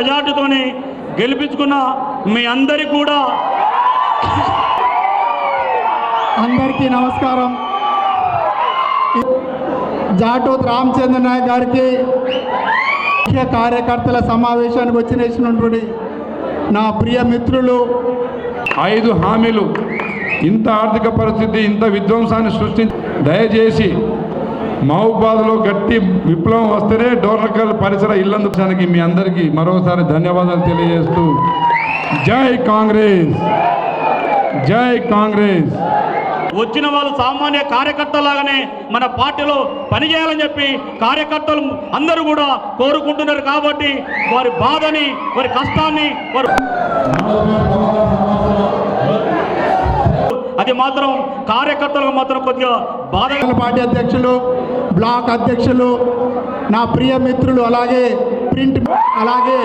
మెజార్టీతోని గెలిపించుకున్న మీ అందరికీ కూడా అందరికీ నమస్కారం. జాటోత్ రామచంద్ర నాయక్ గారికి ముఖ్య కార్యకర్తల సమావేశానికి వచ్చినటువంటి నా ప్రియ మిత్రులు, 5 హామీలు ఇంత ఆర్థిక పరిస్థితి ఇంత విధ్వంసాన్ని సృష్టించి దయచేసి మహబూబాద్లో గట్టి విప్లవం వస్తేనే డోర్నకల్ పరిసర ఇల్లందుకు మీ అందరికీ మరోసారి ధన్యవాదాలు తెలియజేస్తూ జై కాంగ్రెస్, జై కాంగ్రెస్. వచ్చిన వాళ్ళు సామాన్య కార్యకర్తలాగానే మన పార్టీలో పనిచేయాలని చెప్పి కార్యకర్తలు అందరూ కూడా కోరుకుంటున్నారు. కాబట్టి వారి బాధని, వారి కష్టాన్ని అది మాత్రం కార్యకర్తలకు మాత్రం కొద్దిగా బాధ. పార్టీ అధ్యక్షులు, బ్లాక్ అధ్యక్షులు, నా ప్రియ మిత్రులు, అలాగే ప్రింట్, అలాగే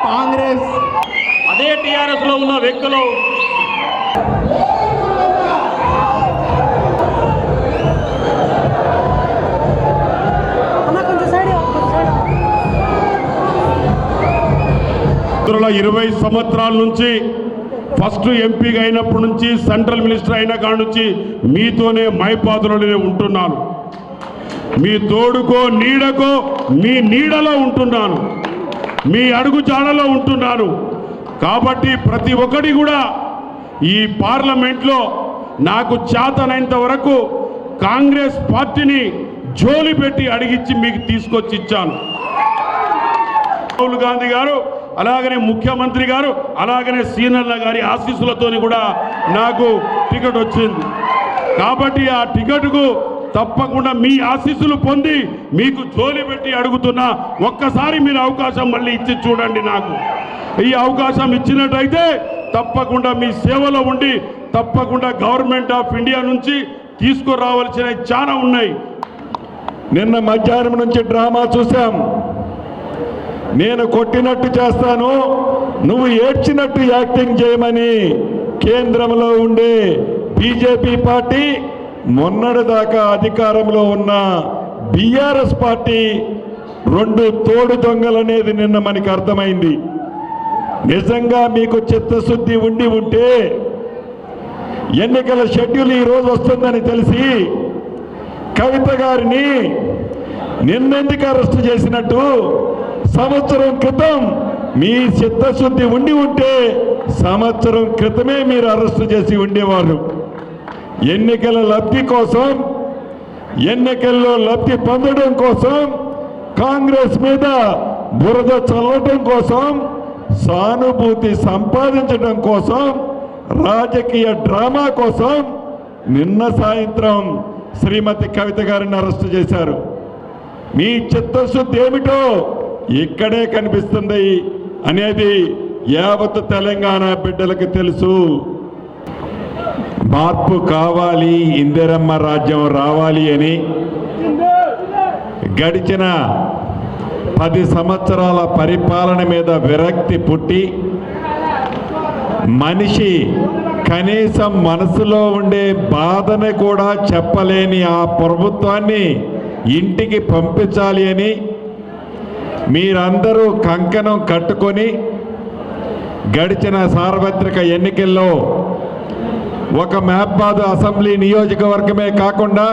కాంగ్రెస్, అదే టీఆర్ఎస్లో ఉన్న వ్యక్తులు గత 20 సంవత్సరాల నుంచి ఫస్ట్ ఎంపీగా అయినప్పటి నుంచి సెంట్రల్ మినిస్టర్ అయిన కాడ నుంచి మీతోనే మైపాదులోనే ఉంటున్నాను. మీ తోడుకో నీడకో మీ నీడలో ఉంటున్నాను, మీ అడుగు జాడలో ఉంటున్నాను. కాబట్టి ప్రతి ఒక్కటి కూడా ఈ పార్లమెంట్లో నాకు చేతనైనంత వరకు కాంగ్రెస్ పార్టీని జోలి పెట్టి అడిగించి మీకు తీసుకొచ్చి ఇచ్చాను. రాహుల్ గాంధీ గారు, అలాగనే ముఖ్యమంత్రి గారు, అలాగనే సీనర్ల గారి ఆశీస్సులతోని కూడా నాకు టికెట్ వచ్చింది. కాబట్టి ఆ టికెట్కు తప్పకుండా మీ ఆశీస్సులు పొంది మీకు జోలి పెట్టి అడుగుతున్నా. ఒక్కసారి మీరు అవకాశం మళ్ళీ ఇచ్చి చూడండి. నాకు ఈ అవకాశం ఇచ్చినట్టయితే తప్పకుండా మీ సేవలో ఉండి తప్పకుండా గవర్నమెంట్ ఆఫ్ ఇండియా నుంచి తీసుకురావాల్సినవి చాలా ఉన్నాయి. నిన్న మధ్యాహ్నం నుంచి డ్రామా చూసాం. నేను కొట్టినట్టు చేస్తాను, నువ్వు ఏడ్చినట్టు యాక్టింగ్ చేయమని కేంద్రంలో ఉండే బీజేపీ పార్టీ, మొన్నటిదాకా అధికారంలో ఉన్న బీఆర్ఎస్ పార్టీ 2 తోడు దొంగలనేది నిన్న మనకి అర్థమైంది. నిజంగా మీకు చిత్తశుద్ధి ఉండి ఉంటే ఎన్నికల షెడ్యూల్ ఈరోజు వస్తుందని తెలిసి కవిత గారిని నిన్నెందుకు అరెస్ట్ చేసినట్టు? సంవత్సరం క్రితం మీ చిత్తశుద్ధి ఉండి ఉంటే సంవత్సరం క్రితమే మీరు అరెస్ట్ చేసి ఉండేవారు. ఎన్నికల లబ్ధి కోసం, ఎన్నికల్లో లబ్ధి పొందడం కోసం, కాంగ్రెస్ మీద బురద చల్లటం కోసం, సానుభూతి సంపాదించడం కోసం, రాజకీయ డ్రామా కోసం నిన్న సాయంత్రం శ్రీమతి కవిత గారిని అరెస్ట్ చేశారు. మీ చిత్తశుద్ధి ఏమిటో ఇక్కడే కనిపిస్తుంది అనేది యావత్ తెలంగాణ బిడ్డలకు తెలుసు. మార్పు కావాలి, ఇందిరమ్మ రాజ్యం రావాలి అని గడిచిన 10 సంవత్సరాల పరిపాలన మీద విరక్తి పుట్టి మనిషి కనీసం మనసులో ఉండే బాధని కూడా చెప్పలేని ఆ ప్రభుత్వాన్ని ఇంటికి పంపించాలి అని మీరందరూ కంకణం కట్టుకొని గడిచిన సార్వత్రిక ఎన్నికల్లో ఒక మహబూబాద్ అసెంబ్లీ నియోజకవర్గమే కాకుండా,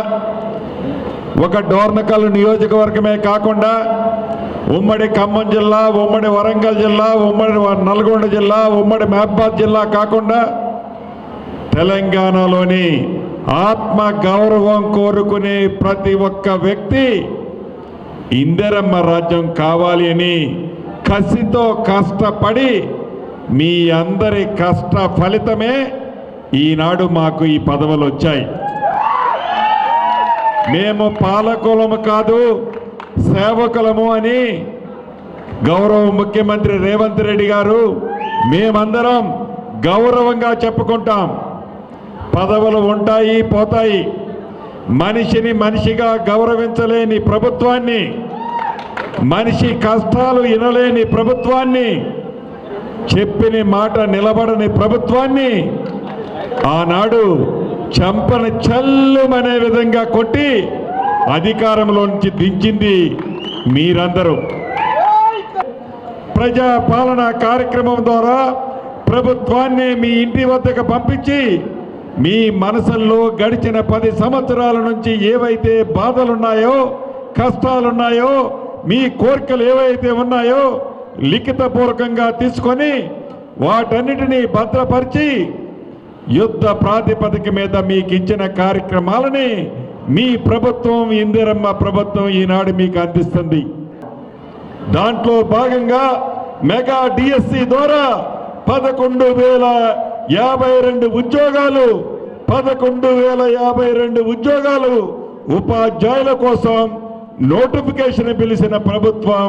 ఒక డోర్నకల్ నియోజకవర్గమే కాకుండా, ఉమ్మడి ఖమ్మం జిల్లా, ఉమ్మడి వరంగల్ జిల్లా, ఉమ్మడి నల్గొండ జిల్లా, ఉమ్మడి మహబూబాద్ జిల్లా కాకుండా తెలంగాణలోని ఆత్మ గౌరవం కోరుకునే ప్రతి ఒక్క వ్యక్తి ఇందిరమ్మ రాజ్యం కావాలి అని కసితో కష్టపడి మీ అందరి కష్ట ఫలితమే ఈనాడు మాకు ఈ పదవులు వచ్చాయి. మేము పాలకులము కాదు, సేవకులము అని గౌరవ ముఖ్యమంత్రి రేవంత్ రెడ్డి గారు మేమందరం గౌరవంగా చెప్పుకుంటాం. పదవులు ఉంటాయి, పోతాయి. మనిషిని మనిషిగా గౌరవించలేని ప్రభుత్వాన్ని, మనిషి కష్టాలు వినలేని ప్రభుత్వాన్ని, చెప్పిన మాట నిలబడని ప్రభుత్వాన్ని ఆనాడు చెంపని చల్లుమనే విధంగా కొట్టి అధికారంలో నుంచి దించింది మీరందరూ. ప్రజా పాలన కార్యక్రమం ద్వారా ప్రభుత్వాన్ని మీ ఇంటి వద్దకు పంపించి మీ మనసుల్లో గడిచిన 10 సంవత్సరాల నుంచి ఏవైతే బాధలున్నాయో, కష్టాలున్నాయో, మీ కోరికలు ఏవైతే ఉన్నాయో లిఖితపూర్వకంగా తీసుకొని వాటన్నిటినీ భద్రపరిచి యుద్ధ ప్రాతిపదిక మీద మీకు ఇచ్చిన కార్యక్రమాలని మీ ప్రభుత్వం, ఇందిరమ్మ ప్రభుత్వం ఈనాడు మీకు అందిస్తుంది. దాంట్లో భాగంగా మెగా డిఎస్సి ద్వారా 11,052 ఉద్యోగాలు 11,052 ఉద్యోగాలు ఉపాధ్యాయుల కోసం నోటిఫికేషన్ పిలిచిన ప్రభుత్వం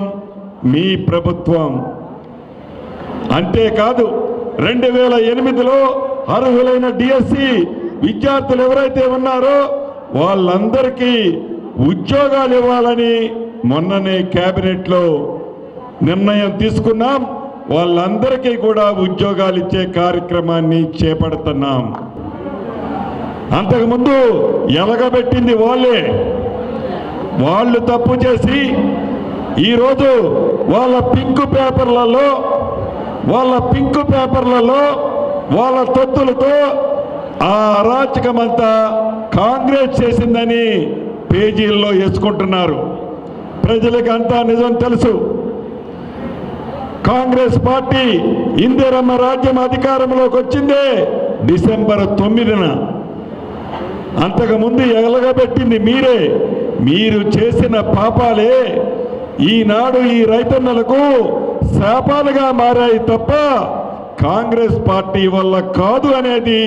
మీ ప్రభుత్వం. అంతేకాదు 2008లో అర్హులైన డిఎస్సి విద్యార్థులు ఎవరైతే ఉన్నారో వాళ్ళందరికీ ఉద్యోగాలు ఇవ్వాలని మొన్ననే కేబినెట్లో నిర్ణయం తీసుకున్నాం. వాళ్ళందరికీ కూడా ఉద్యోగాలు ఇచ్చే కార్యక్రమాన్ని చేపడుతున్నాం. అంతకుముందు ఎలగబెట్టింది వాళ్ళు తప్పు చేసి ఈరోజు వాళ్ళ పింక్ పేపర్లలో వాళ్ళ తొత్తులతో ఆ అరాచకమంతా కాంగ్రెస్ చేసిందని పేజీల్లో వేసుకుంటున్నారు. ప్రజలకు అంతా నిజం తెలుసు. కాంగ్రెస్ పార్టీ ఇందిరమ్మ రాజ్యం అధికారంలోకి వచ్చిందే డిసెంబర్ 9న. అంతకుముందు ఎలగబెట్టింది మీరే. మీరు చేసిన పాపాలే ఈనాడు ఈ రైతన్నలకు శాపాలుగా మారాయి తప్ప కాంగ్రెస్ పార్టీ వల్ల కాదు అనేది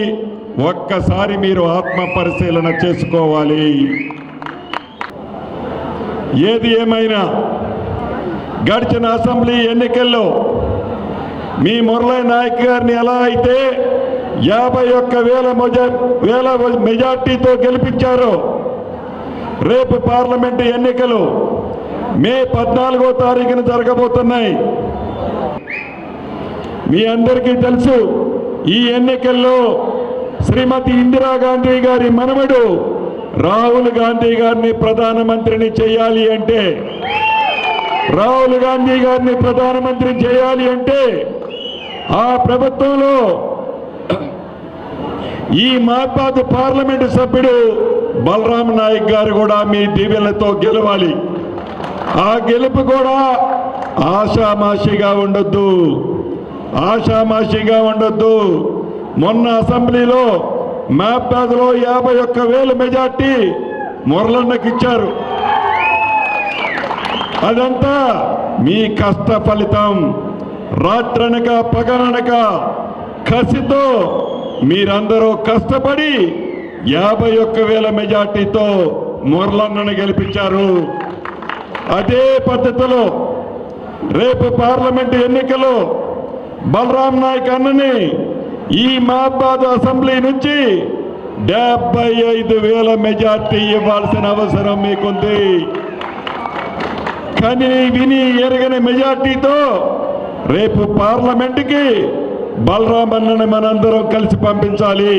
ఒక్కసారి మీరు ఆత్మ పరిశీలన చేసుకోవాలి. ఏది ఏమైనా గడిచిన అసెంబ్లీ ఎన్నికల్లో మీ మురళీ నాయక్ గారిని ఎలా అయితే 51,000 మెజార్టీతో గెలిపించారో రేపు పార్లమెంటు ఎన్నికలు మే 14వ తారీఖున జరగబోతున్నాయి. మీ అందరికీ తెలుసు ఈ ఎన్నికల్లో శ్రీమతి ఇందిరాగాంధీ గారి మనవడు రాహుల్ గాంధీ గారిని ప్రధానమంత్రిని చేయాలి అంటే ఆ ప్రభుత్వంలో ఈ మహబాద్ పార్లమెంటు సభ్యుడు బలరాం నాయక్ గారు కూడా మీ దీవెనలతో గెలవాలి. ఆ గెలుపు కూడా ఆషామాషిగా ఉండొద్దు. మొన్న అసెంబ్లీలో మహబాద్లో 51,000 మెజార్టీ మురళన్నకి ఇచ్చారు. అదంతా మీ కష్ట ఫలితం. రాత్రనక పగలనక కసితో మీరందరూ కష్టపడి 51,000 మెజార్టీతో మురళన్నను గెలిపించారు. అదే పద్ధతిలో రేపు పార్లమెంటు ఎన్నికల్లో బలరాం నాయక్ అన్నని ఈ మహబాద్ అసెంబ్లీ నుంచి 75,000 మెజార్టీ ఇవ్వాల్సిన అవసరం మీకుంది. కానీ విని ఎరగని మెజార్టీతో రేపు పార్లమెంటుకి బలరాం అన్నని మనందరం కలిసి పంపించాలి.